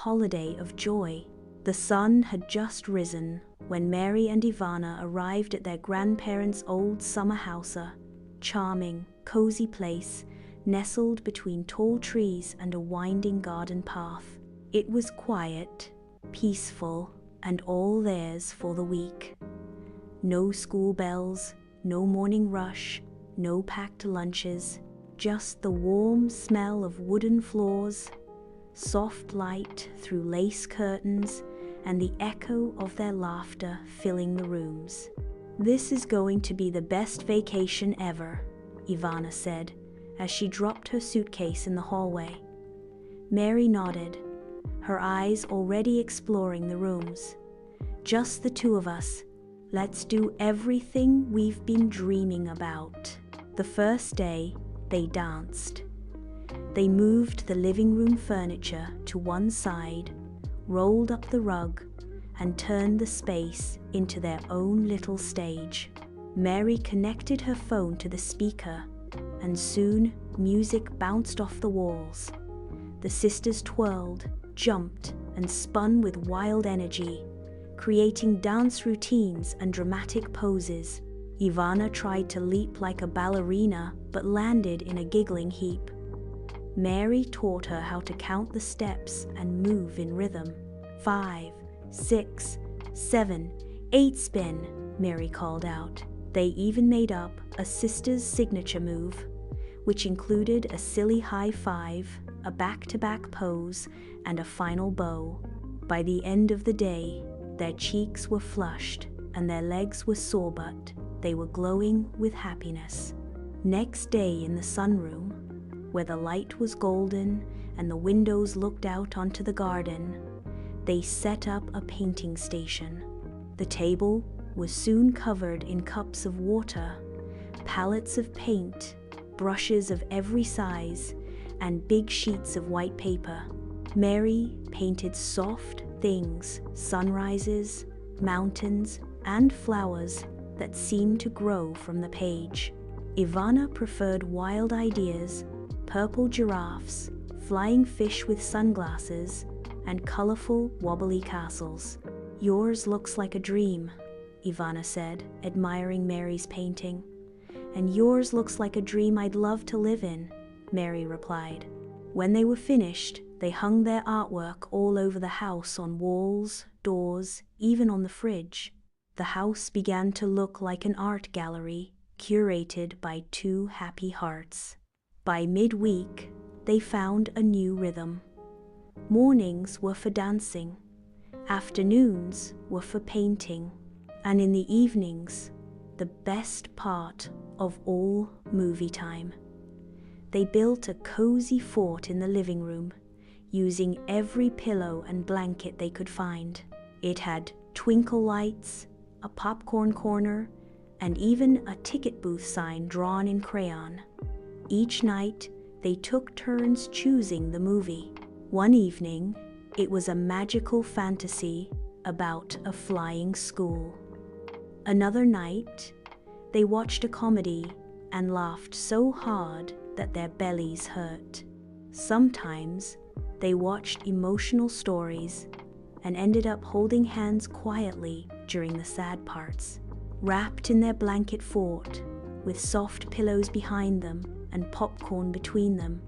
holiday of joy. The sun had just risen when Mary and Ivana arrived at their grandparents' old summer house, a charming, cozy place nestled between tall trees and a winding garden path. It was quiet, peaceful, and all theirs for the week. No school bells, no morning rush, no packed lunches, just the warm smell of wooden floors, soft light through lace curtains, and the echo of their laughter filling the rooms. "This is going to be the best vacation ever," Ivana said as she dropped her suitcase in the hallway. Mary nodded, her eyes already exploring the rooms. "Just the two of us. Let's do everything we've been dreaming about." The first day, they danced. They moved the living room furniture to one side, rolled up the rug, and turned the space into their own little stage. Mary connected her phone to the speaker, and soon music bounced off the walls. The sisters twirled, jumped, and spun with wild energy, creating dance routines and dramatic poses. Ivana tried to leap like a ballerina but landed in a giggling heap. Mary taught her how to count the steps and move in rhythm. 5, 6, 7, 8 spin, Mary called out. They even made up a sister's signature move, which included a silly high five, a back-to-back pose, and a final bow. By the end of the day, their cheeks were flushed and their legs were sore, but they were glowing with happiness. Next day in the sunroom, where the light was golden and the windows looked out onto the garden, they set up a painting station. The table was soon covered in cups of water, palettes of paint, brushes of every size, and big sheets of white paper. Mary painted soft things, sunrises, mountains, and flowers that seemed to grow from the page. Ivana preferred wild ideas, purple giraffes, flying fish with sunglasses, and colorful, wobbly castles. "Yours looks like a dream," Ivana said, admiring Mary's painting. "And yours looks like a dream I'd love to live in," Mary replied. When they were finished, they hung their artwork all over the house, on walls, doors, even on the fridge. The house began to look like an art gallery, curated by two happy hearts. By midweek, they found a new rhythm. Mornings were for dancing, afternoons were for painting, and in the evenings, the best part of all, movie time. They built a cozy fort in the living room, using every pillow and blanket they could find. It had twinkle lights, a popcorn corner, and even a ticket booth sign drawn in crayon. Each night, they took turns choosing the movie. One evening, it was a magical fantasy about a flying school. Another night, they watched a comedy and laughed so hard that their bellies hurt. Sometimes, they watched emotional stories and ended up holding hands quietly during the sad parts. Wrapped in their blanket fort, with soft pillows behind them and popcorn between them,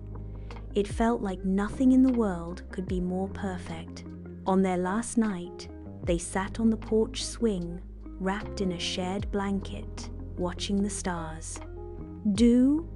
it felt like nothing in the world could be more perfect. On their last night, they sat on the porch swing, wrapped in a shared blanket, watching the stars. "Do